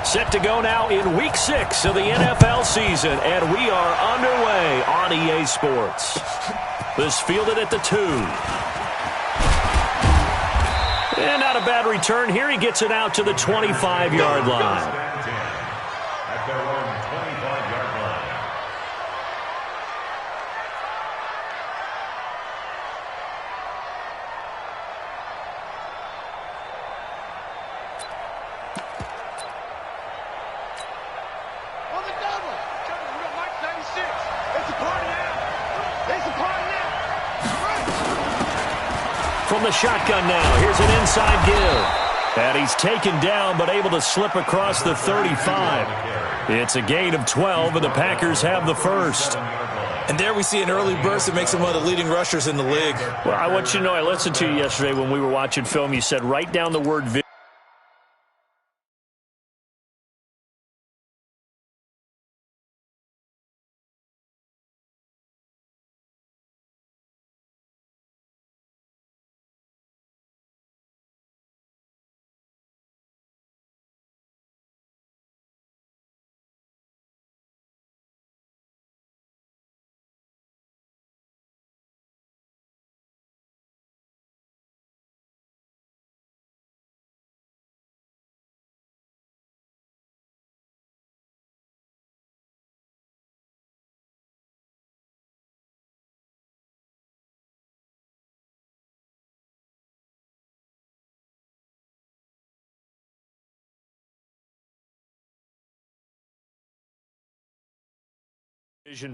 Set to go now in Week 6 of the NFL season, and we are underway on EA Sports. This fielded at the 2. And not a bad return here. He gets it out to the 25-yard line. At their own 25-yard line. From the shotgun now, here's an inside give. And he's taken down, but able to slip across the 35. It's a gain of 12, and the Packers have the first. And there we see an early burst that makes him one of the leading rushers in the league. Well, I want you to know, I listened to you yesterday when we were watching film. You said write down the word vision.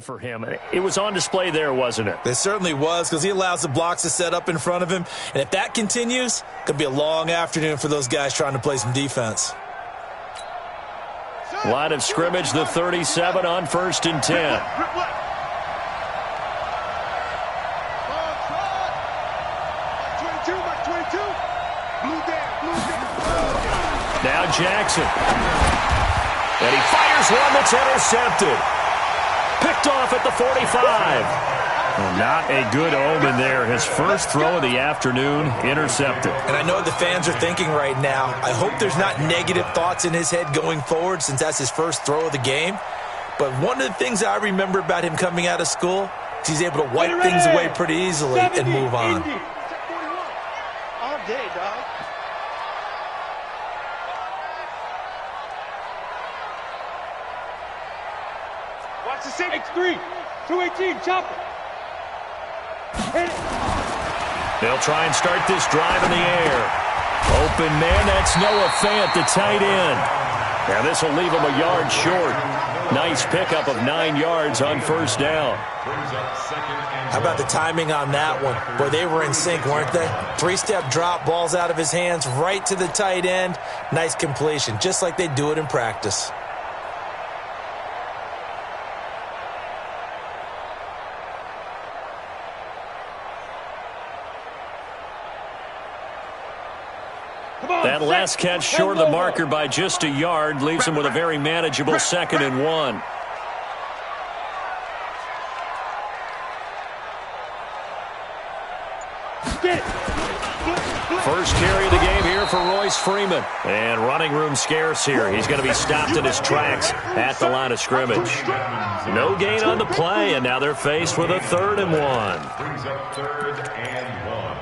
For him. It was on display there, wasn't it? It certainly was, because he allows the blocks to set up in front of him. And if that continues, it could be a long afternoon for those guys trying to play some defense. Line of scrimmage, the 37 on 1st and 10. Now Jackson. And he fires one that's intercepted. Picked off at the 45. Well, not a good omen there. His first throw of the afternoon, intercepted. And I know what the fans are thinking right now. I hope there's not negative thoughts in his head going forward since that's his first throw of the game. But one of the things I remember about him coming out of school is he's able to wipe things away pretty easily and move on. All day, dog. Watch the 6-3, 218, chop it. Hit it. They'll try and start this drive in the air. Open man, that's Noah Fant, the tight end. Now this will leave him a yard short. Nice pickup of 9 yards on 1st down. How about the timing on that one? Boy, they were in sync, weren't they? 3-step drop, balls out of his hands, right to the tight end. Nice completion, just like they do it in practice. That last catch short of the marker by just a yard leaves him with a very manageable 2nd and 1. First carry of the game here for Royce Freeman. And running room scarce here. He's going to be stopped in his tracks at the line of scrimmage. No gain on the play, and now they're faced with a 3rd and 1. Brings up 3rd and 1.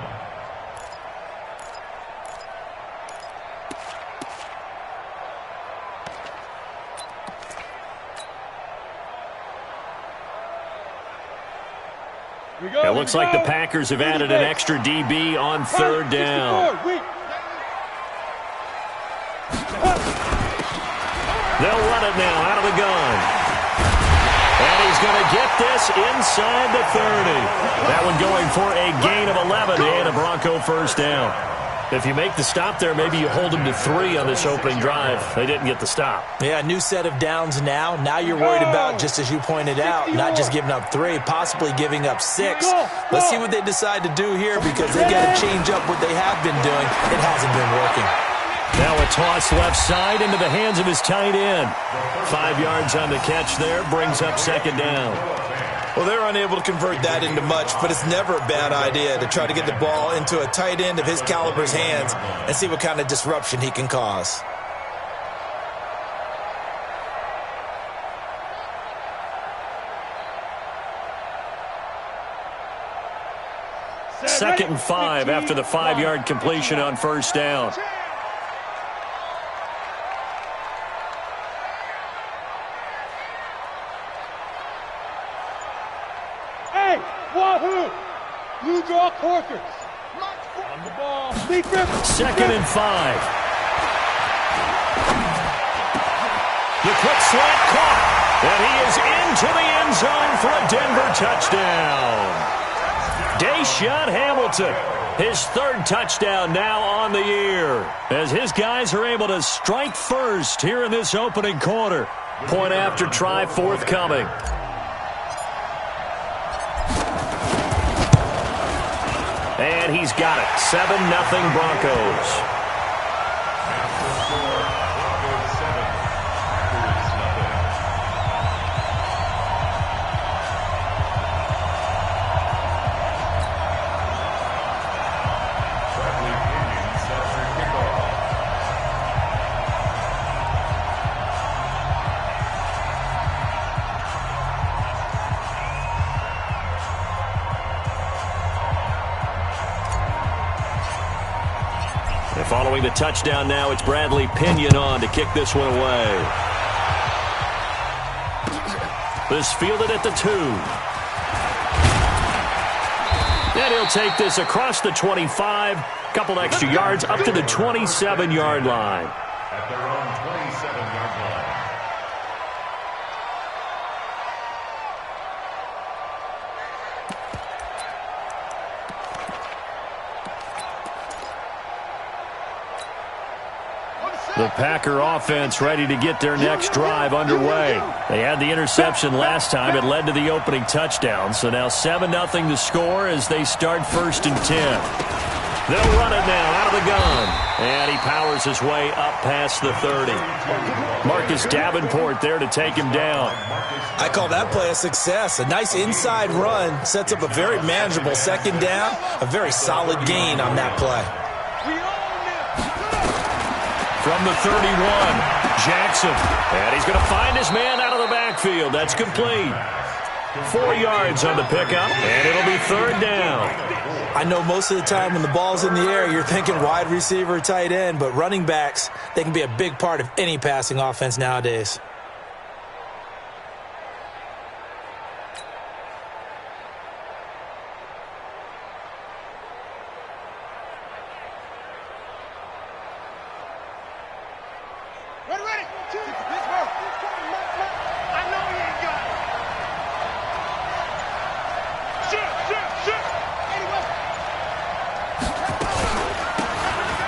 It looks like the Packers have added an extra DB on 3rd down. They'll run it now out of the gun. And he's going to get this inside the 30. That one going for a gain of 11 and a Bronco 1st down. If you make the stop there, maybe you hold them to 3 on this opening drive. They didn't get the stop. Yeah, new set of downs now. Now you're worried about, just as you pointed out, not just giving up 3, possibly giving up 6. Let's see what they decide to do here, because they got to change up what they have been doing. It hasn't been working. Now a toss left side into the hands of his tight end. 5 yards on the catch there, brings up second down. Well, they're unable to convert that into much, but it's never a bad idea to try to get the ball into a tight end of his caliber's hands and see what kind of disruption he can cause. Second and 5 after the 5-yard completion on first down. Hey, wahoo! Blue draw Corkers. On the ball. Second and 5. The quick slant caught. And he is into the end zone for a Denver touchdown. Deshaun Hamilton, his 3rd touchdown now on the year, as his guys are able to strike first here in this opening quarter. Point after try forthcoming. And he's got it. 7-0 Broncos. Following the touchdown now, it's Bradley Pinion on to kick this one away. This fielded at the 2. And he'll take this across the 25. Couple extra yards up to the 27-yard line. At their own 27-yard line. The Packer offense ready to get their next drive underway. They had the interception last time. It led to the opening touchdown. So now 7-0 the score as they start 1st and 10. They'll run it now out of the gun. And he powers his way up past the 30. Marcus Davenport there to take him down. I call that play a success. A nice inside run sets up a very manageable second down. A very solid gain on that play. From the 31, Jackson. And he's going to find his man out of the backfield. That's complete. 4 yards on the pickup, and it'll be 3rd down. I know most of the time when the ball's in the air, you're thinking wide receiver, tight end, but running backs, they can be a big part of any passing offense nowadays.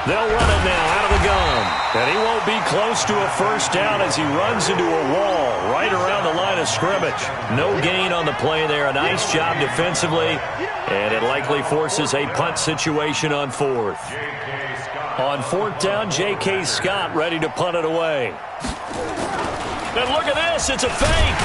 They'll run it now out of the gun. And he won't be close to a first down as he runs into a wall right around the line of scrimmage. No gain on the play there. A nice job defensively. And it likely forces a punt situation on 4th. On 4th down, J.K. Scott ready to punt it away. And look at this. It's a fake.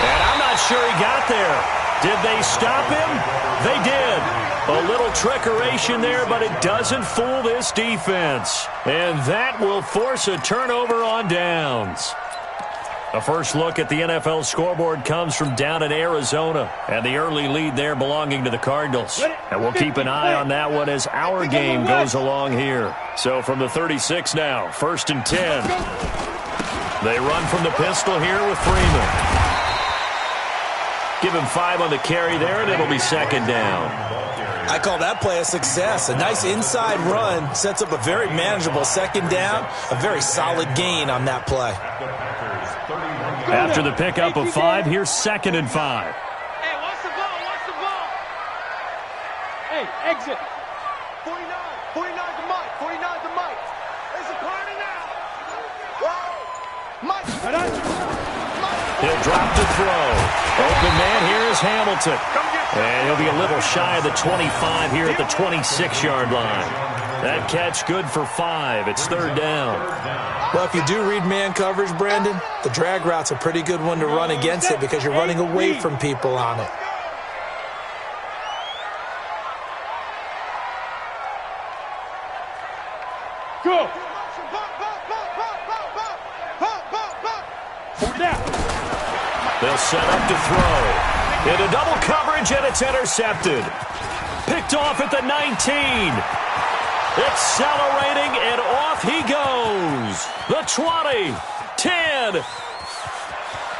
And I'm not sure he got there. Did they stop him? They did. A little trickeration there, but it doesn't fool this defense. And that will force a turnover on downs. A first look at the NFL scoreboard comes from down in Arizona, and the early lead there belonging to the Cardinals. And we'll keep an eye on that one as our game goes along here. So from the 36 now, 1st and 10. They run from the pistol here with Freeman. Give him 5 on the carry there, and it'll be 2nd down. I call that play a success. A nice inside run sets up a very manageable second down. A very solid gain on that play. After the pickup of 5, here's 2nd and 5. Hey, watch the ball, watch the ball. Hey, exit. 49, 49 to Mike, 49 to Mike. There's a party now. Mike. He'll drop to throw. Open man here is Hamilton. And he'll be a little shy of the 25 here at the 26-yard line. That catch good for 5. It's third down. Well, if you do read man coverage, Brandon, the drag route's a pretty good one to run against it because you're running away from people on it. Go. They'll set up to throw. Into double coverage, and it's intercepted. Picked off at the 19. Accelerating, and off he goes. The 20, 10.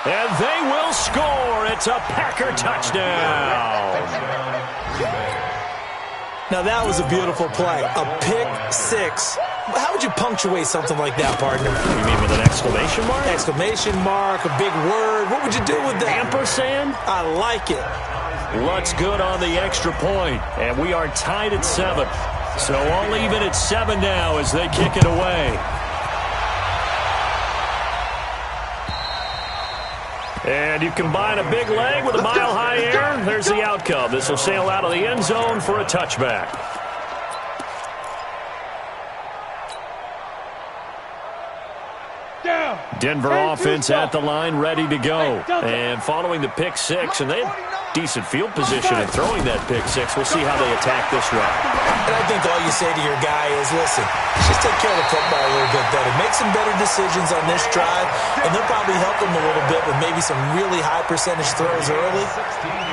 And they will score. It's a Packer touchdown. Now, that was a beautiful play. A pick six. How would you punctuate something like that, partner? You mean with an exclamation mark? Exclamation mark, a big word. What would you do with that? Ampersand? I like it. Looks good on the extra point, and we are tied at 7. So all even at 7 now as they kick it away. And you combine a big leg with a mile-high air, there's the outcome. This will sail out of the end zone for a touchback. Denver offense at the line, ready to go. And following the pick six, and they have decent field position in throwing that pick six. We'll see how they attack this route. And I think all you say to your guy is, listen, just take care of the football a little bit better. Make some better decisions on this drive, and they'll probably help him a little bit with maybe some really high percentage throws early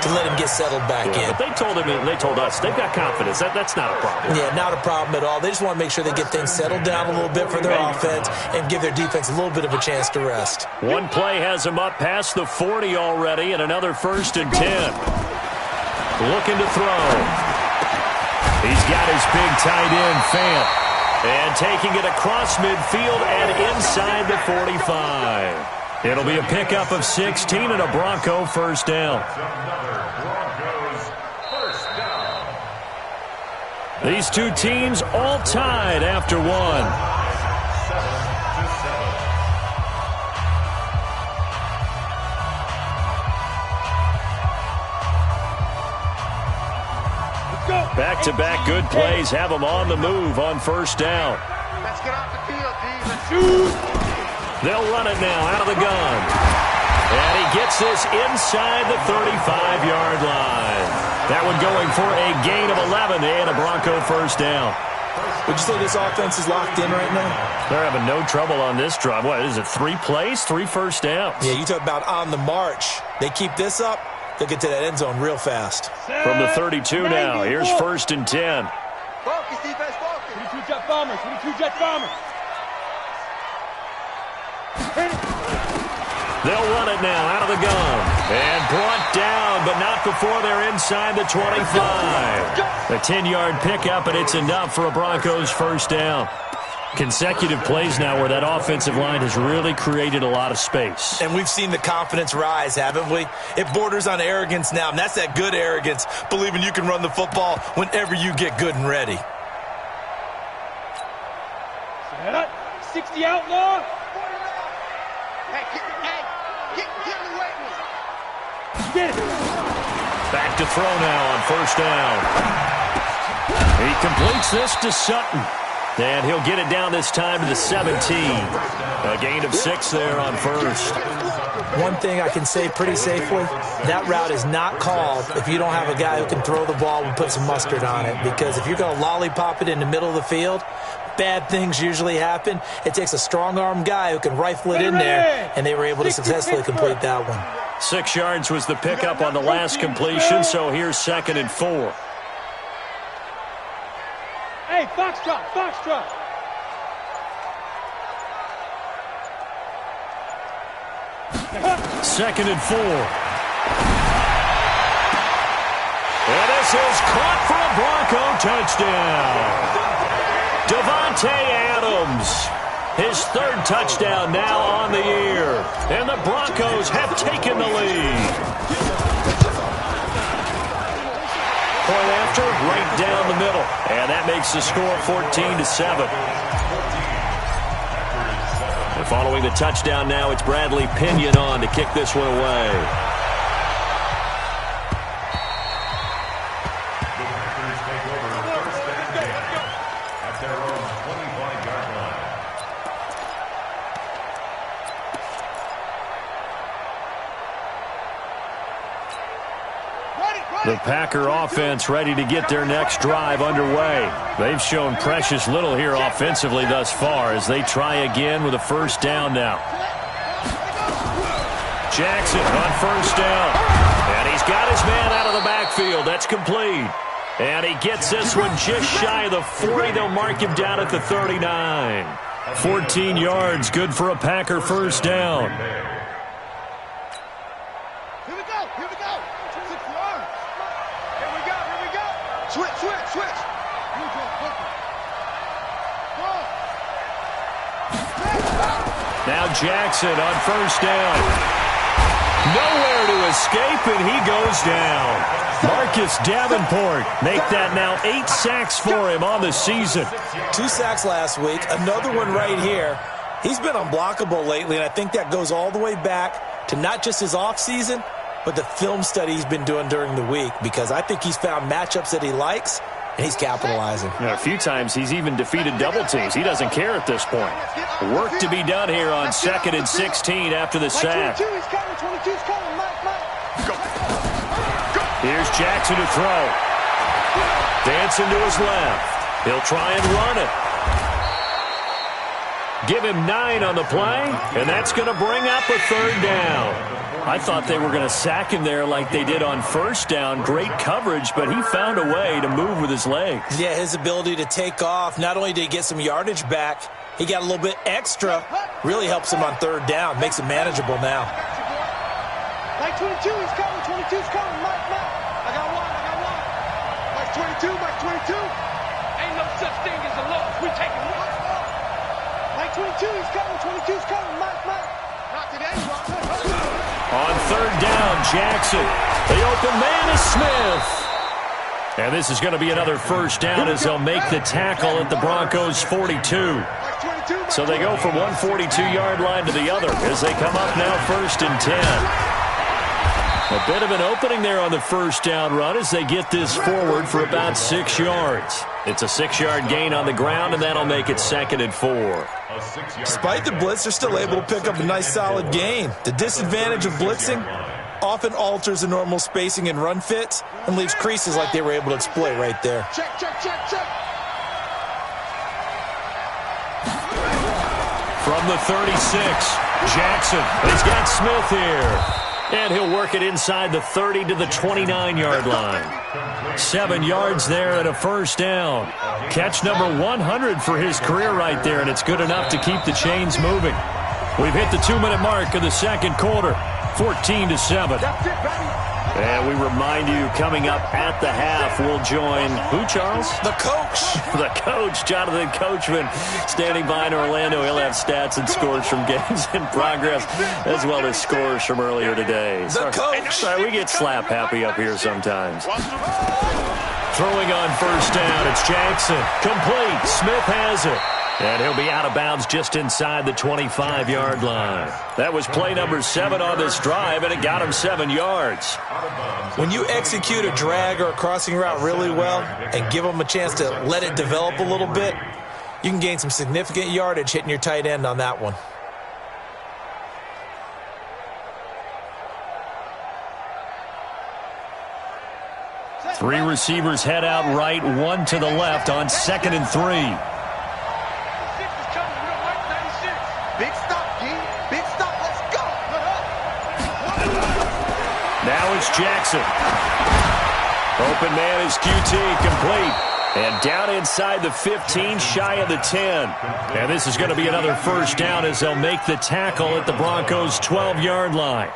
to let him get settled back in. But they told him, and they told us, they've got confidence. That's not a problem. Yeah, not a problem at all. They just want to make sure they get things settled down a little bit for their offense and give their defense a little bit of a chance to rest. One play has him up past the 40 already, and another 1st and 10. Looking to throw. He's got his big tight end, Fant. And taking it across midfield and inside the 45. It'll be a pickup of 16 and a Bronco first down. These two teams all tied after one. Back-to-back good plays have them on the move on first down. Let's get off the field, Jesus. They'll run it now out of the gun. And he gets this inside the 35-yard line. That one going for a gain of 11 and a Bronco first down. Would you say this offense is locked in right now? They're having no trouble on this drive. What is it, 3 plays, 3 first downs? Yeah, you talk about on the march. They keep this up, they'll get to that end zone real fast. From the 32 now, here's 1st and 10. Focus, defense, focus. 22 jet bombers, 22 jet bombers. They'll run it now out of the gun. And brought down, but not before they're inside the 25. A 10-yard pickup, and it's enough for a Broncos first down. Consecutive plays now where that offensive line has really created a lot of space. And we've seen the confidence rise, haven't we? It borders on arrogance now, and that's that good arrogance, believing you can run the football whenever you get good and ready. 60 outlaw. Hey, get away with me. Get it. Back to throw now on first down. He completes this to Sutton. And he'll get it down this time to the 17. A gain of 6 there on first. One thing I can say pretty safely, that route is not called if you don't have a guy who can throw the ball and put some mustard on it. Because if you're going to lollipop it in the middle of the field, bad things usually happen. It takes a strong-arm guy who can rifle it in there, and they were able to successfully complete that one. 6 yards was the pickup on the last completion, so here's 2nd and 4. Hey, Foxtrot, Foxtrot. Second and 4. And this is caught for a Bronco touchdown. Davante Adams, his 3rd touchdown now on the year. And the Broncos have taken the lead. Point after, right down the middle. And that makes the score 14-7. And following the touchdown now, it's Bradley Pinion on to kick this one away. The Packer offense ready to get their next drive underway. They've shown precious little here offensively thus far as they try again with a first down now. Jackson on first down. And he's got his man out of the backfield. That's complete. And he gets this one just shy of the 40. They'll mark him down at the 39. 14 yards, good for a Packer first down. Here we go. 6 yards. Here we go. Switch. Now Jackson on first down. Nowhere to escape, and he goes down. Marcus Davenport make that now 8 sacks for him on the season. 2 sacks last week, another one right here. He's been unblockable lately, and I think that goes all the way back to not just his offseason, but the film study he's been doing during the week, because I think he's found matchups that he likes, and he's capitalizing. A few times he's even defeated double teams. He doesn't care at this point. Work to be done here on 2nd and 16 after the sack. 22's coming. Mike. Here's Jackson to throw. Dancing to his left. He'll try and run it. Give him 9 on the play, and that's going to bring up a third down. I thought they were going to sack him there like they did on first down. Great coverage, but he found a way to move with his legs. Yeah, his ability to take off, not only did he get some yardage back, he got a little bit extra. Really helps him on third down, makes it manageable now. Mike 22, he's coming. 22's coming. Mike. I got one. Mike 22. Ain't no such thing as a loss. We taking one. Mike 22, he's coming. 22's coming. Mike. Not today, On third down, Jackson. The open man is Smith. And this is going to be another first down as they'll make the tackle at the Broncos' 42. So they go from one 42-yard line to the other as they come up now 1st and 10. A bit of an opening there on the first down run as they get this forward for about 6 yards. It's a 6-yard gain on the ground, and that'll make it 2nd and 4. Despite the blitz, they're still able to pick up a nice solid gain. The disadvantage of blitzing often alters the normal spacing and run fits and leaves creases like they were able to exploit right there. Check. From the 36, Jackson. He's got Smith here. And he'll work it inside the 30 to the 29-yard line. 7 yards there and a first down. Catch number 100 for his career right there, and it's good enough to keep the chains moving. We've hit the 2-minute mark of the second quarter, 14-7. And we remind you, coming up at the half, we'll join who, Charles? The coach. The coach, Jonathan Coachman, standing by in Orlando. He'll have stats and scores from games in progress, as well as scores from earlier today. The coach. Sorry, we get slap happy up here sometimes. Throwing on first down, it's Jackson. Complete. Smith has it. And he'll be out of bounds just inside the 25-yard line. That was play number 7 on this drive, and it got him 7 yards. When you execute a drag or a crossing route really well and give them a chance to let it develop a little bit, you can gain some significant yardage hitting your tight end on that one. Three receivers head out right, one to the left on 2nd and 3. Big stop, G. Big stop. Let's go. Now it's Jackson. Open man is QT, complete. And down inside the 15, shy of the 10. And this is going to be another first down as they'll make the tackle at the Broncos' 12-yard line.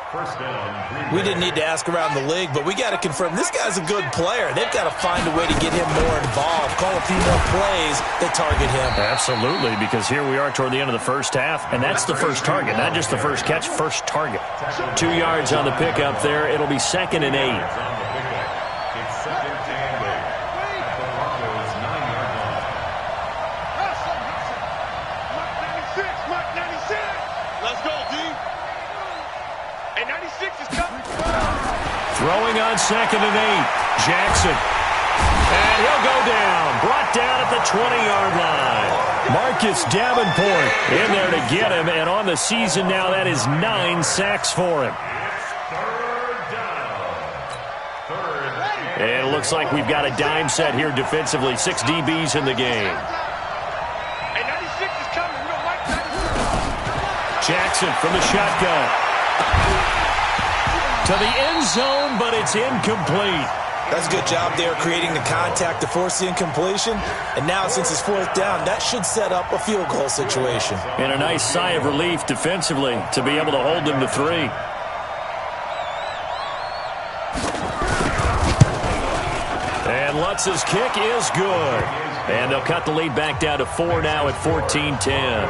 We didn't need to ask around the league, but we got to confirm this guy's a good player. They've got to find a way to get him more involved, call a few more plays that target him. Absolutely, because here we are toward the end of the first half, and that's the first target, not just the first catch, first target. 2 yards on the pickup there. It'll be 2nd and 8. Throwing on 2nd and 8. Jackson. And he'll go down. Brought down at the 20-yard line. Marcus Davenport in there to get him. And on the season now, that is 9 sacks for him. And it looks like we've got a dime set here defensively. 6 DBs in the game. Hey, 96 is coming. We don't like 96. Jackson from the shotgun. To the end zone, but it's incomplete. That's a good job there creating the contact to force the incompletion. And now, since it's 4th down, that should set up a field goal situation. And a nice sigh of relief defensively to be able to hold them to 3. And Lutz's kick is good. And they'll cut the lead back down to 4 now at 14-10.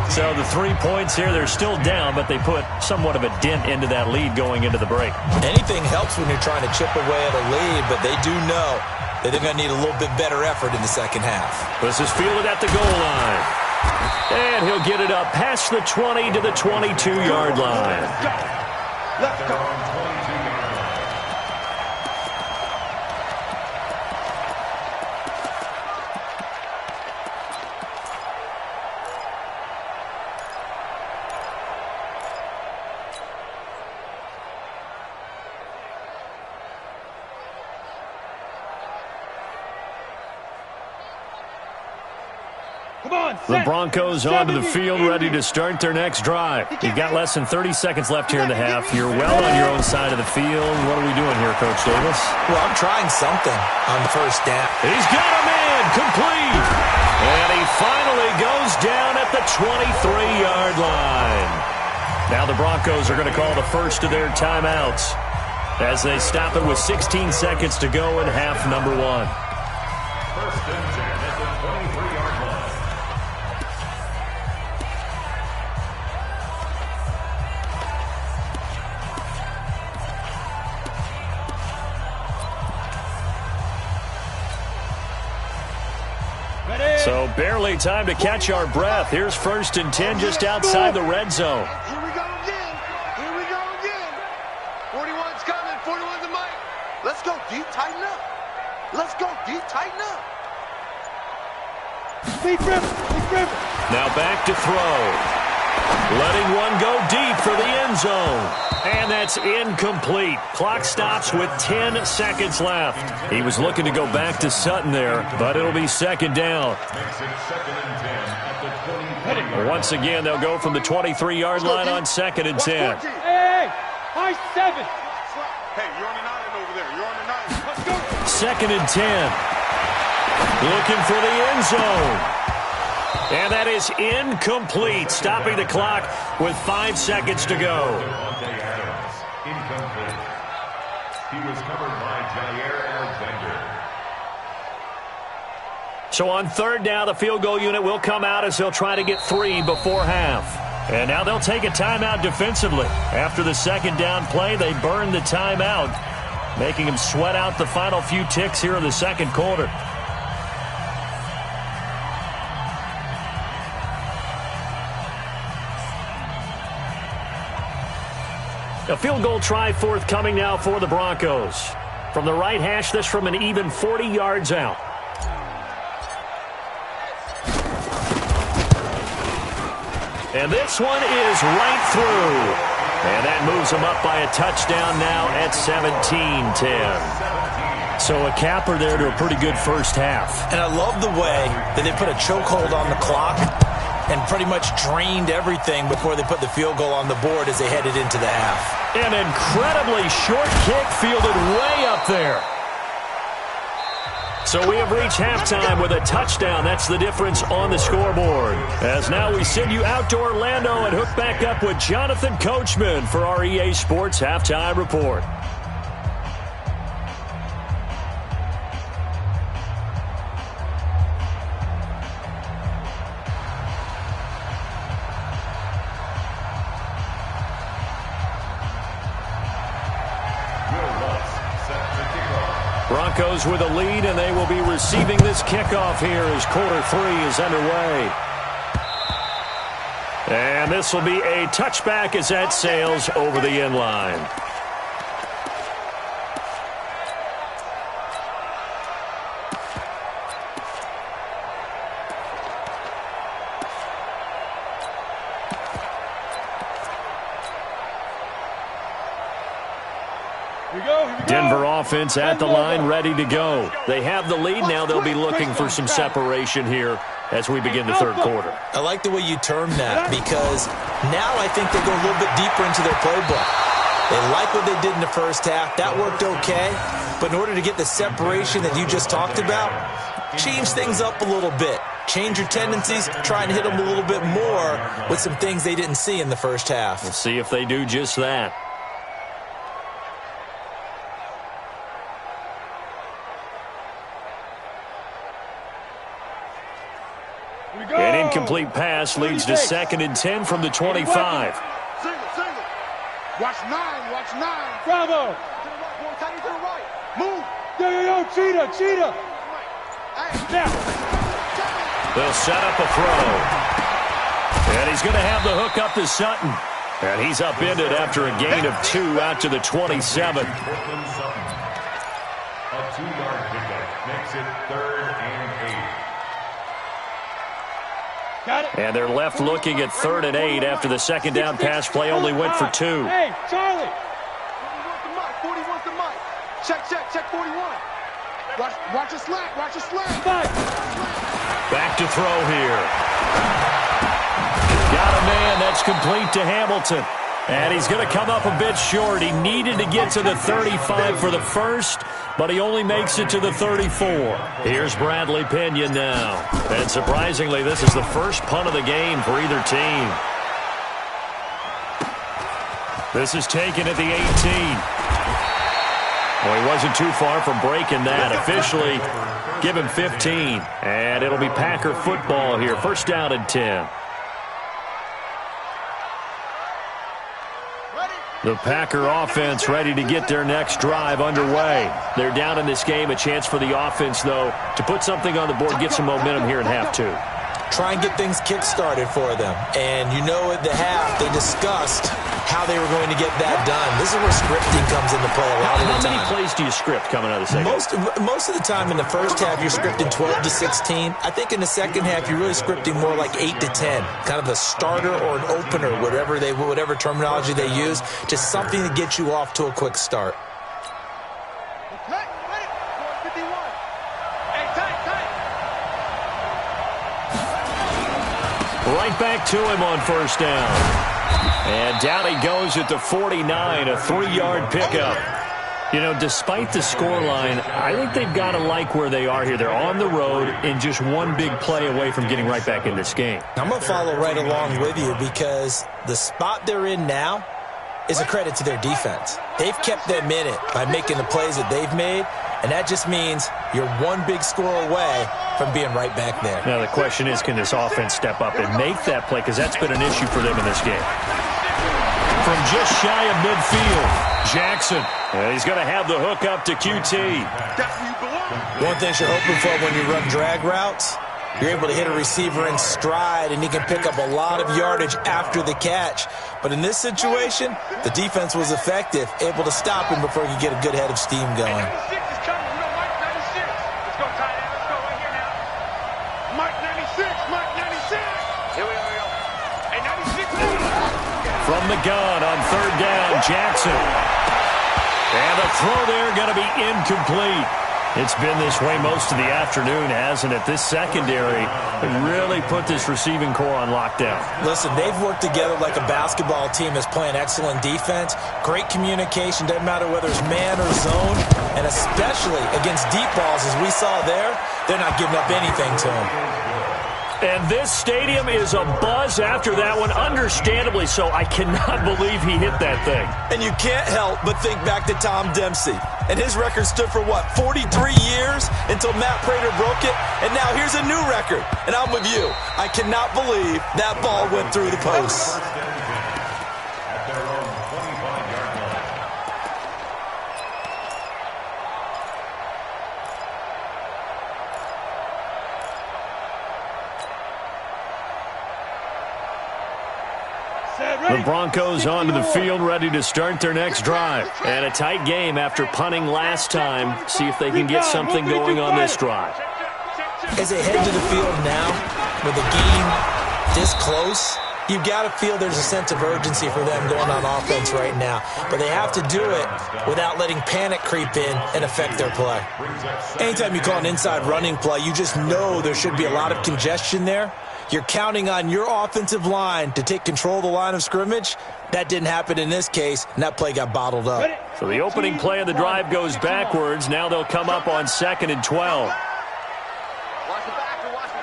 So the 3 points here, they're still down, but they put somewhat of a dent into that lead going into the break. Anything helps when you're trying to chip away at a lead, but they do know that they're going to need a little bit better effort in the second half. This is fielded at the goal line. And he'll get it up past the 20 to the 22-yard line. Let's go. The Broncos onto the field, ready to start their next drive. You've got less than 30 seconds left here in the half. You're well on your own side of the field. What are we doing here, Coach Davis? Well, I'm trying something on 1st down. He's got a man, complete. And he finally goes down at the 23-yard line. Now the Broncos are going to call the first of their timeouts as they stop it with 16 seconds to go in half number 1. 1st and 10 at the 23-yard line. So barely time to catch our breath. Here's 1st and 10 just outside the red zone. Here we go again. Here we go again. 41's coming. 41's the mic. Let's go, D. Tighten up. Let's go, D. Tighten up. Big river. Now back to throw. Letting one go deep for the end zone. And that's incomplete. Clock stops with 10 seconds left. He was looking to go back to Sutton there, but it'll be 2nd down. Makes it 2nd and 10 at the 20. Once again, they'll go from the 23-yard line on 2nd and 10. Hey, high 7. Hey, you're on an island over there. You're on an island. Let's go. 2nd and 10. Looking for the end zone. And that is incomplete, stopping the clock with 5 seconds to go. Incomplete. He was covered by Jair Alexander. So on 3rd down, the field goal unit will come out as they'll try to get 3 before half. And now they'll take a timeout defensively. After the 2nd down play, they burn the timeout, making them sweat out the final few ticks here in the 2nd quarter. A field goal try forthcoming now for the Broncos. From the right hash, this from an even 40 yards out. And this one is right through. And that moves them up by a touchdown now at 17-10. So a capper there to a pretty good first half. And I love the way that they put a chokehold on the clock and pretty much drained everything before they put the field goal on the board as they headed into the half. An incredibly short kick fielded way up there. So we have reached halftime with a touchdown. That's the difference on the scoreboard. As now we send you out to Orlando and hook back up with Jonathan Coachman for our EA Sports Halftime Report. Broncos with a lead, and they will be receiving this kickoff here as quarter 3 is underway. And this will be a touchback as that sails over the end line. Here Denver offense at the line, ready to go. They have the lead now. They'll be looking for some separation here as we begin the third quarter. I like the way you term that, because now I think they go a little bit deeper into their playbook. They like what they did in the first half. That worked okay. But in order to get the separation that you just talked about, change things up a little bit. Change your tendencies, try and hit them a little bit more with some things they didn't see in the first half. We'll see if they do just that. An incomplete pass leads to 2nd and 10 from the 25. Single. Watch 9. Bravo. To the right, boy. Tight to the right. Move. Yo, cheetah. Now. They'll set up a throw. And he's going to have the hook up to Sutton. And he's upended after a gain of 2 out to the 27. A 2-yard pickup makes it 3rd and 8. Got it. And they're left looking at 3rd and 8 after the second down pass play only went for 2. Hey, Charlie. 40 wants the mic. Check 41. Watch a slack. Back to throw here. Got a man. That's complete to Hamilton. And he's going to come up a bit short. He needed to get to the 35 for the first, but he only makes it to the 34. Here's Bradley Pinion now. And surprisingly, this is the first punt of the game for either team. This is taken at the 18. Well, he wasn't too far from breaking that. Officially, give him 15. And it'll be Packer football here. First down and 10. The Packer offense ready to get their next drive underway. They're down in this game. A chance for the offense, though, to put something on the board, get some momentum here in half 2. Try and get things kick-started for them. And you know at the half, they discussed how they were going to get that done. This is where scripting comes into play a lot of the time. How many plays do you script coming out of the second? Most of the time in the first half, you're scripting 12 to 16. I think in the second half, you're really scripting more like 8 to 10. Kind of a starter or an opener, whatever terminology they use. Just something to get you off to a quick start. Right back to him on first down. And down he goes at the 49, a 3-yard pickup. You know, despite the scoreline, I think they've got to like where they are here. They're on the road and just one big play away from getting right back in this game. I'm going to follow right along with you, because the spot they're in now is a credit to their defense. They've kept them in it by making the plays that they've made, and that just means you're one big score away from being right back there. Now the question is, can this offense step up and make that play? Because that's been an issue for them in this game. From just shy of midfield, Jackson. He's going to have the hook up to QT. One thing you're hoping for when you run drag routes, you're able to hit a receiver in stride, and he can pick up a lot of yardage after the catch. But in this situation, the defense was effective, able to stop him before he could get a good head of steam going. From the gun on third down, Jackson. And the throw there going to be incomplete. It's been this way most of the afternoon, hasn't it? This secondary really put this receiving core on lockdown. Listen, they've worked together like a basketball team that's playing excellent defense. Great communication, doesn't matter whether it's man or zone. And especially against deep balls, as we saw there, they're not giving up anything to them. And this stadium is abuzz after that one, understandably so. I cannot believe he hit that thing. And you can't help but think back to Tom Dempsey. And his record stood for, 43 years until Matt Prater broke it. And now here's a new record. And I'm with you. I cannot believe that ball went through the posts. The Broncos onto the field, ready to start their next drive. And a tight game after punting last time. See if they can get something going on this drive. As they head to the field now, with the game this close, You got to feel there's a sense of urgency for them going on offense right now. But they have to do it without letting panic creep in and affect their play. Anytime you call an inside running play, you just know there should be a lot of congestion there. You're counting on your offensive line to take control of the line of scrimmage. That didn't happen in this case, and that play got bottled up. So the opening play of the drive goes backwards. Now they'll come up on 2nd and 12.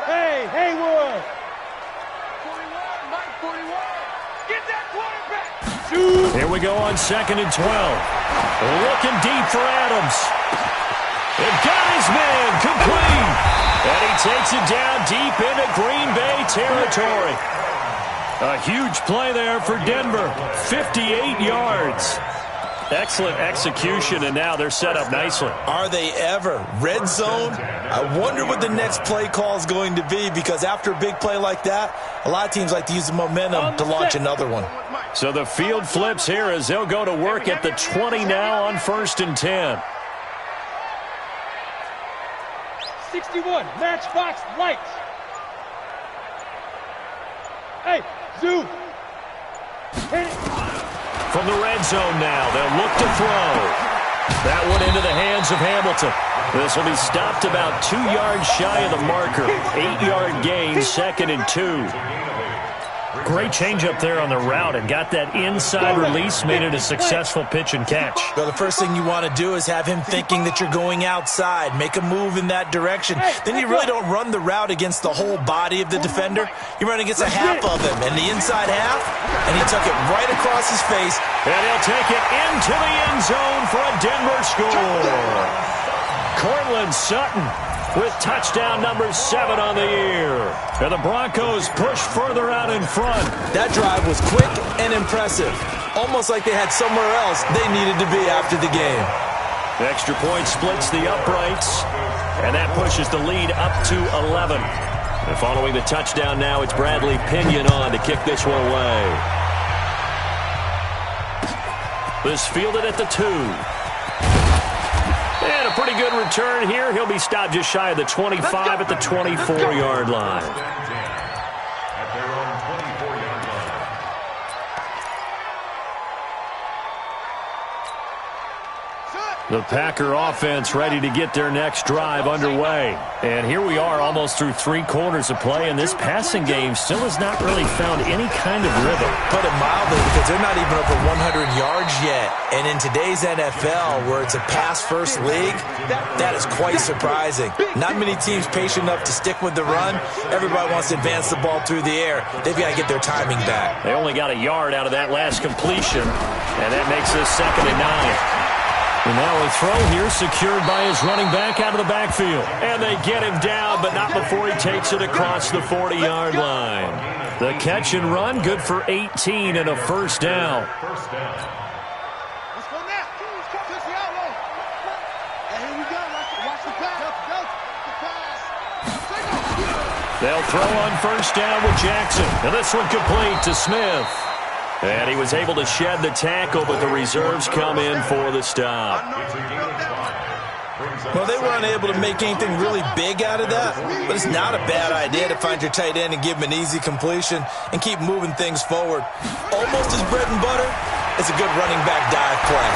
Hey, Haywood! 41, Mike 41. Get that quarterback! Shoot! Here we go on 2nd and 12. Looking deep for Adams. They've got his man complete. And he takes it down deep into Green Bay territory. A huge play there for Denver. 58 yards. Excellent execution, and now they're set up nicely. Are they ever? Red zone? I wonder what the next play call is going to be, because after a big play like that, a lot of teams like to use the momentum to launch another one. So the field flips here as they'll go to work at the 20 now on 1st and 10. 61, matchbox lights. Hey, Zoo. Hit it. From the red zone now, they'll look to throw. That one into the hands of Hamilton. This will be stopped about 2 yards shy of the marker. 8-yard gain, 2nd and 2. Great change up there on the route and got that inside release, made it a successful pitch and catch. Well, the first thing you want to do is have him thinking that you're going outside, make a move in that direction. Then you really don't run the route against the whole body of the defender. You run against a half of him, and the inside half, and he took it right across his face. And he'll take it into the end zone for a Denver score. Cortland Sutton with touchdown number 7 on the year. And the Broncos push further out in front. That drive was quick and impressive. Almost like they had somewhere else they needed to be after the game. The extra point splits the uprights, and that pushes the lead up to 11. And following the touchdown now, it's Bradley Pinion on to kick this one away. This fielded at the 2. And a pretty good return here. He'll be stopped just shy of the 25 at the 24-yard line. At their own 24-yard line. The Packer offense ready to get their next drive underway. And here we are almost through 3 quarters of play, and this passing game still has not really found any kind of rhythm. Put it mildly, because they're not even over 100 yards yet. And in today's NFL, where it's a pass-first league, that is quite surprising. Not many teams patient enough to stick with the run. Everybody wants to advance the ball through the air. They've got to get their timing back. They only got a yard out of that last completion, and that makes this 2nd and 9. And now a throw here secured by his running back out of the backfield. And they get him down, but not before he takes it across the 40-yard line. The catch and run, good for 18 and a first down. First down. Let's go now. To Seattle. And here we go. Watch the pass. The pass. They'll throw on first down with Jackson. And this one complete to Smith. And he was able to shed the tackle, but the reserves come in for the stop. Well, they were unable to make anything really big out of that, but it's not a bad idea to find your tight end and give him an easy completion and keep moving things forward. Almost as bread and butter, it's a good running back dive play.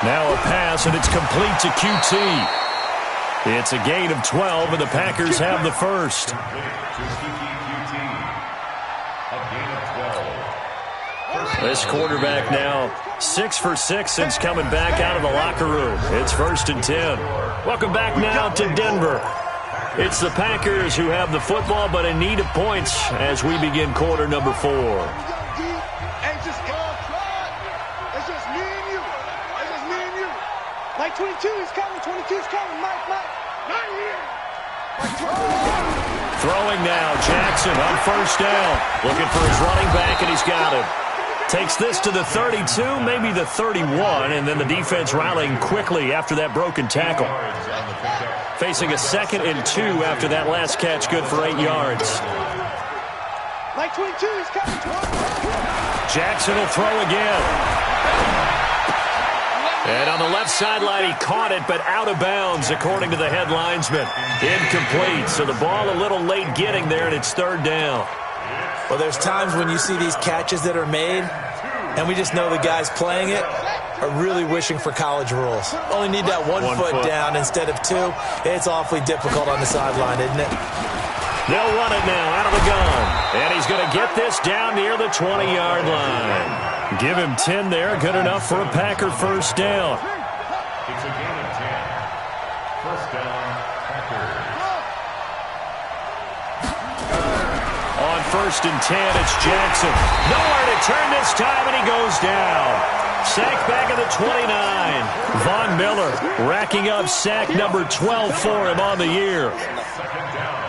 Now a pass, and it's complete to QT. It's a gain of 12, and the Packers have the first. This quarterback now 6 for 6 since coming back out of the locker room. It's 1st and 10. Welcome back now to Denver. It's the Packers who have the football, but in need of points as we begin quarter number 4. It's just me and you. It's just me and you. Like 22 is coming. 22 is coming. Mike. Not here. Throwing now, Jackson on first down. Looking for his running back, and he's got him. Takes this to the 32, maybe the 31, and then the defense rallying quickly after that broken tackle. Facing a 2nd and 2 after that last catch, good for 8 yards. Like 22 is coming. Jackson will throw again. And on the left sideline, he caught it, but out of bounds, according to the head linesman. Incomplete, so the ball a little late getting there, and it's 3rd down. Well, there's times when you see these catches that are made, and we just know the guys playing it are really wishing for college rules. Only need that one foot down instead of two. It's awfully difficult on the sideline, isn't it? They'll run it now out of the gun. And he's going to get this down near the 20-yard line. Give him 10 there. Good enough for a Packer first down. It's a gain of 10. First down, Packers. On first and 10, it's Jackson. Nowhere to turn this time, and he goes down. Sack back at the 29. Von Miller racking up sack number 12 for him on the year. Second down.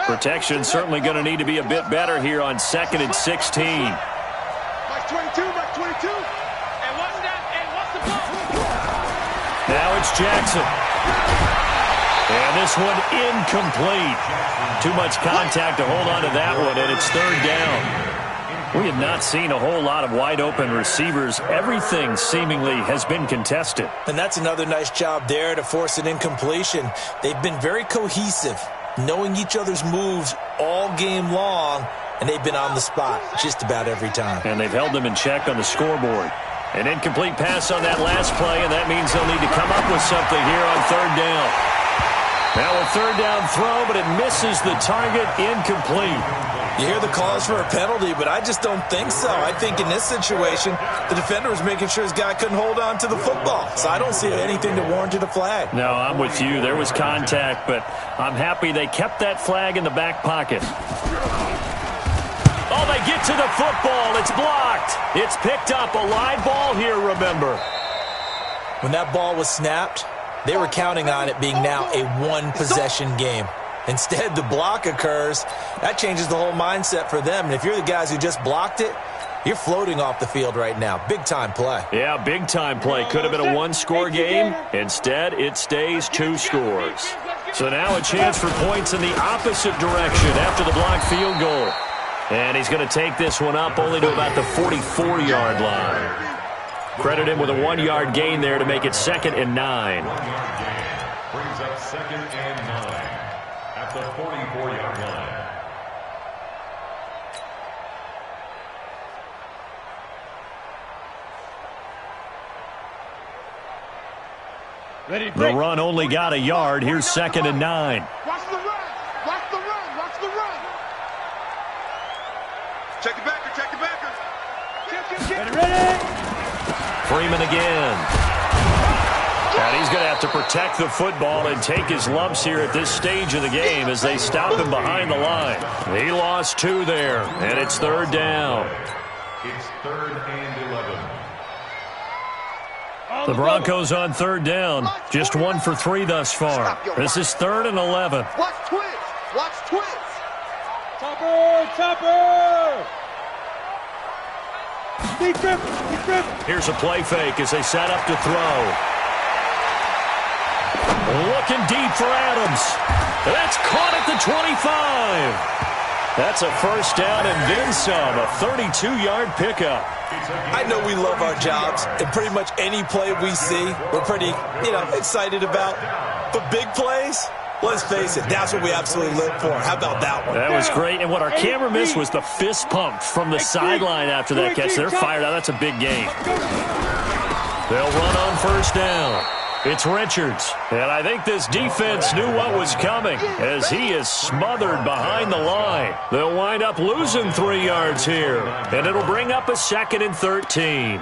Protection certainly going to need to be a bit better here on 2nd and 16. Mike 22, Mike 22. And what's that? And what's the ball? Now it's Jackson. And this one incomplete. Too much contact to hold on to that one, and it's third down. We have not seen a whole lot of wide-open receivers. Everything seemingly has been contested. And that's another nice job there to force an incompletion. They've been very cohesive, knowing each other's moves all game long, and they've been on the spot just about every time. And they've held them in check on the scoreboard. An incomplete pass on that last play, and that means they'll need to come up with something here on third down. Now a third down throw, but it misses the target, incomplete. You hear the calls for a penalty, but I just don't think so. I think in this situation, the defender was making sure his guy couldn't hold on to the football. So I don't see anything that warranted a flag. No, I'm with you. There was contact, but I'm happy they kept that flag in the back pocket. Oh, they get to the football. It's blocked. It's picked up. A live ball here, remember. When that ball was snapped, they were counting on it being now a one-possession game. Instead, the block occurs. That changes the whole mindset for them. And if you're the guys who just blocked it, you're floating off the field right now. Big-time play. Yeah, big-time play. Could have been a one-score game. Instead, it stays 2 scores. So now a chance for points in the opposite direction after the blocked field goal. And he's going to take this one up only to about the 44-yard line. Credit him with a 1-yard gain there to make it 2nd and 9. 1-yard gain brings up 2nd and 9 at the 44-yard line. Ready, The run only got a yard. Here's 2nd and 9. Watch the run. Watch the run. Watch the run. Check the backer. Check the backer. Check. Ready. Freeman again. And he's going to have to protect the football and take his lumps here at this stage of the game as they stop him behind the line. He lost 2 there, and it's third down. It's 3rd and 11. The Broncos on third down. Just 1 for 3 thus far. This is 3rd and 11. Watch twins. Watch twins. Topper. Topper. Here's a play fake as they set up to throw. Looking deep for Adams. That's caught at the 25. That's a first down and then some. A 32-yard pickup. I know we love our jobs, and pretty much any play we see, we're pretty, excited about. But big plays, let's face it, that's what we absolutely live for. How about that one? That was great. And what our camera missed was the fist pump from the sideline after that catch. They're fired out. That's a big gain. They'll run on first down. It's Richards. And I think this defense knew what was coming as he is smothered behind the line. They'll wind up losing 3 yards here. And it'll bring up a 2nd and 13.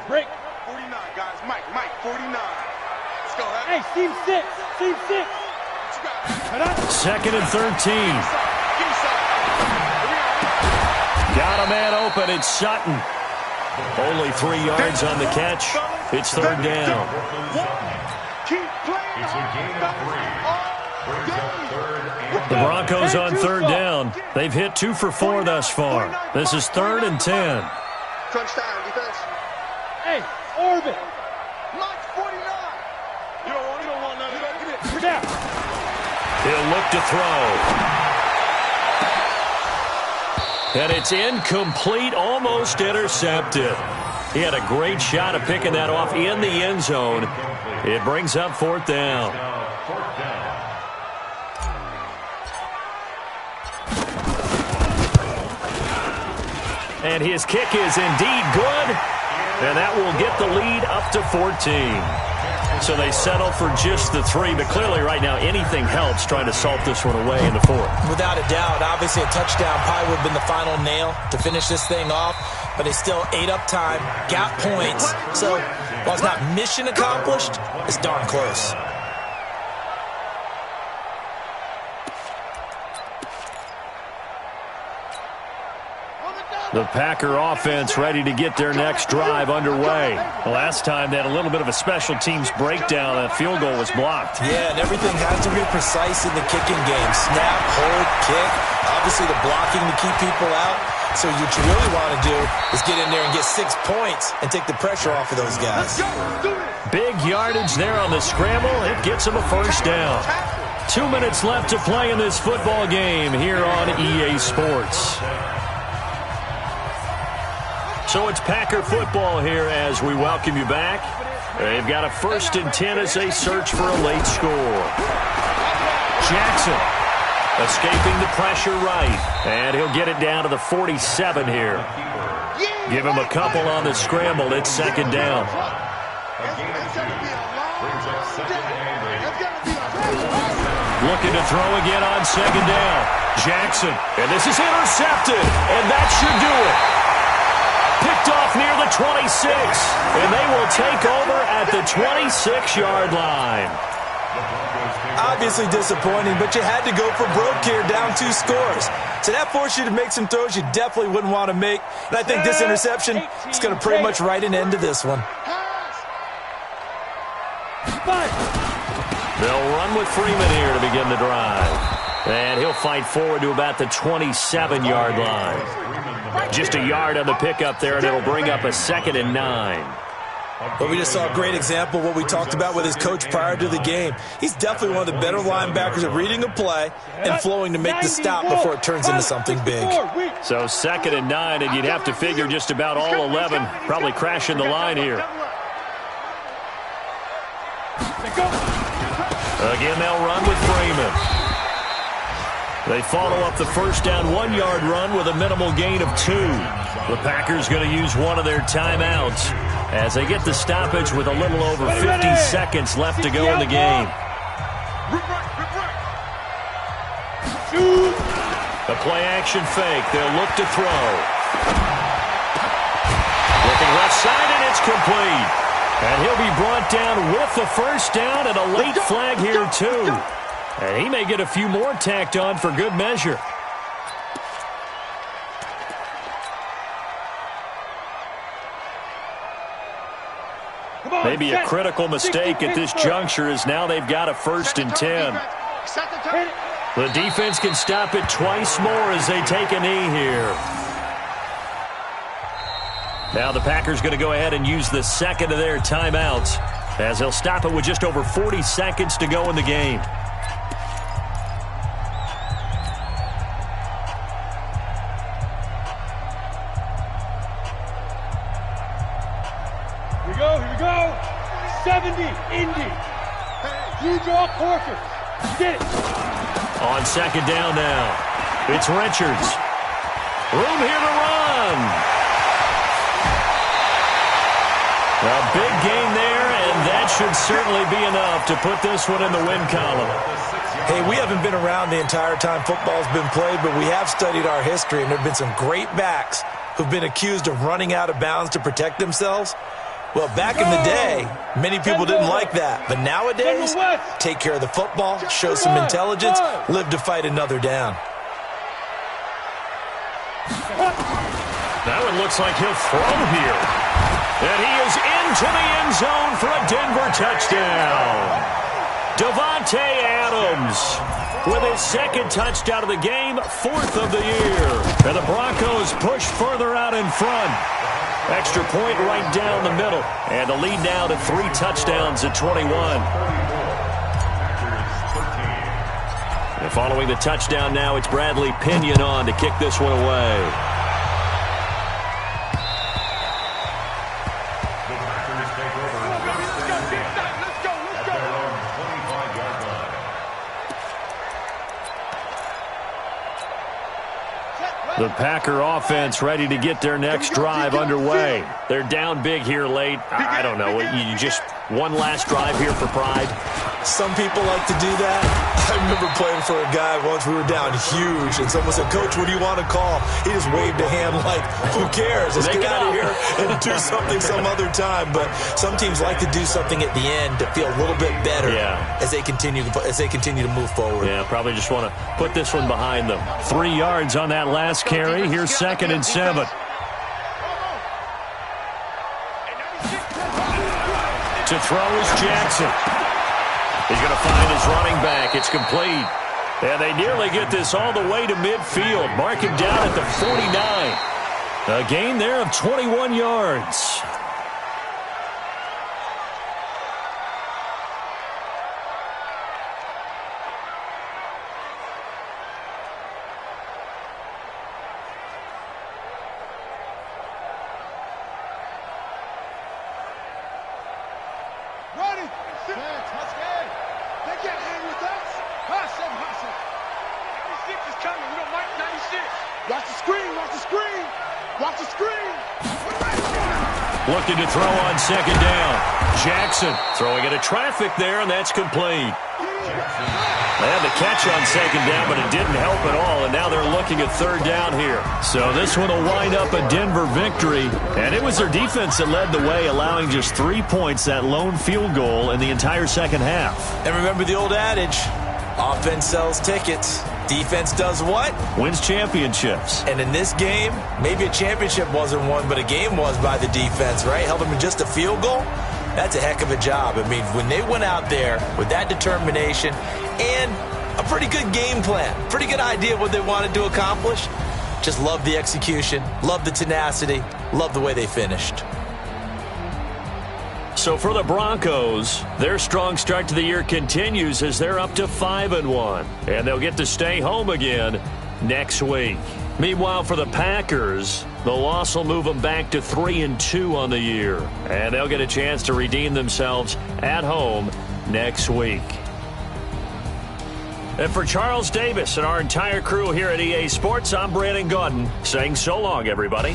Break. 49, guys. Mike, 49. Let's go. Hey, Steve 6. Steve 6. 2nd and 13. Got a man open. It's Sutton. Only 3 yards on the catch. It's third down. It's a gain of 3. Brings up 3rd and The Broncos on third down. They've hit 2 for 4 thus far. This is 3rd and 10. Crunch time, defense. Hey, Mike's 49. You don't want none of that. Give it. Down. He'll look to throw. And it's incomplete, almost intercepted. He had a great shot at picking that off in the end zone. It brings up 4th down. And his kick is indeed good. And that will get the lead up to 14. So they settle for just the 3, but clearly right now anything helps trying to salt this one away in the 4th. Without a doubt, obviously a touchdown probably would have been the final nail to finish this thing off, but they still ate up time, got points. So while it's not mission accomplished, it's darn close. The Packer offense ready to get their next drive underway. Last time they had a little bit of a special teams breakdown. That field goal was blocked. Yeah, and everything has to be precise in the kicking game. Snap, hold, kick. Obviously the blocking to keep people out. So what you really want to do is get in there and get 6 points and take the pressure off of those guys. Big yardage there on the scramble. It gets them a 1st down. 2 minutes left to play in this football game here on EA Sports. So it's Packer football here as we welcome you back. They've got a 1st and 10 as they search for a late score. Jackson escaping the pressure right. And he'll get it down to the 47 here. Give him a couple on the scramble. It's 2nd down. Looking to throw again on 2nd down. Jackson. And this is intercepted. And that should do it. Picked off near the 26, and they will take over at the 26-yard line. Obviously disappointing, but you had to go for broke here, down 2 scores. So that forced you to make some throws you definitely wouldn't want to make. And I think this interception is going to pretty much write an end to this one. They'll run with Freeman here to begin the drive. And he'll fight forward to about the 27-yard line. Just a yard on the pickup there, and it'll bring up a 2nd and 9. But we just saw a great example of what we talked about with his coach prior to the game. He's definitely one of the better linebackers at reading a play and flowing to make the stop before it turns into something big. So 2nd and 9, and you'd have to figure just about all 11 probably crashing the line here. Again, they'll run with Freeman. They follow up the 1st down 1-yard run with a minimal gain of 2. The Packers going to use one of their timeouts as they get the stoppage with a little over 50 seconds left to go in the game. A play-action fake. They'll look to throw. Looking left side, and it's complete. And he'll be brought down with the 1st down and a late flag here, too. And he may get a few more tacked on for good measure. Maybe a critical mistake at this juncture as now they've got a 1st and 10. The defense can stop it twice more as they take a knee here. Now the Packers going to go ahead and use the 2nd of their timeouts as they'll stop it with just over 40 seconds to go in the game. Here we go. 70, Indy. You draw Corker. Get it. On 2nd down now. It's Richards. Room here to run. A big gain there, and that should certainly be enough to put this one in the win column. Hey, we haven't been around the entire time football's been played, but we have studied our history, and there have been some great backs who've been accused of running out of bounds to protect themselves. Well, back in the day, many people didn't like that. But nowadays, take care of the football, show some intelligence, live to fight another down. Now it looks like he'll throw here. And he is into the end zone for a Denver touchdown. Davante Adams with his 2nd touchdown of the game, 4th of the year. And the Broncos push further out in front. Extra point right down the middle. And the lead now to 3 touchdowns at 21. And following the touchdown now, it's Bradley Pinion on to kick this one away. The Packer offense ready to get their next drive underway. They're down big here late. I don't know. You just one last drive here for pride? Some people like to do that. I remember playing for a guy once. We were down huge, and someone said, "Coach, what do you want to call?" He just waved a hand like, "Who cares? Let's get out of here and do something some other time." But some teams like to do something at the end to feel a little bit better as they continue to move forward. Yeah, probably just want to put this one behind them. 3 yards on that last carry. Here's 2nd and 7. To throw is Jackson. He's going to find his running back. It's complete. And they nearly get this all the way to midfield. Mark him down at the 49. A gain there of 21 yards. Looking to throw on 2nd down. Jackson throwing into traffic there, and that's complete. They had the catch on 2nd down, but it didn't help at all, and now they're looking at 3rd down here. So this one will wind up a Denver victory, and it was their defense that led the way, allowing just 3 points, that lone field goal in the entire second half. And remember the old adage, offense sells tickets. Defense does what? Wins championships. And in this game, maybe a championship wasn't won, but a game was by the defense, right? Held them in just a field goal. That's a heck of a job. I mean, when they went out there with that determination and a pretty good game plan, pretty good idea of what they wanted to accomplish, just love the execution, love the tenacity, love the way they finished. So for the Broncos, their strong start to the year continues as they're up to 5-1. And they'll get to stay home again next week. Meanwhile, for the Packers, the loss will move them back to 3-2 on the year. And they'll get a chance to redeem themselves at home next week. And for Charles Davis and our entire crew here at EA Sports, I'm Brandon Gaudin saying so long, everybody.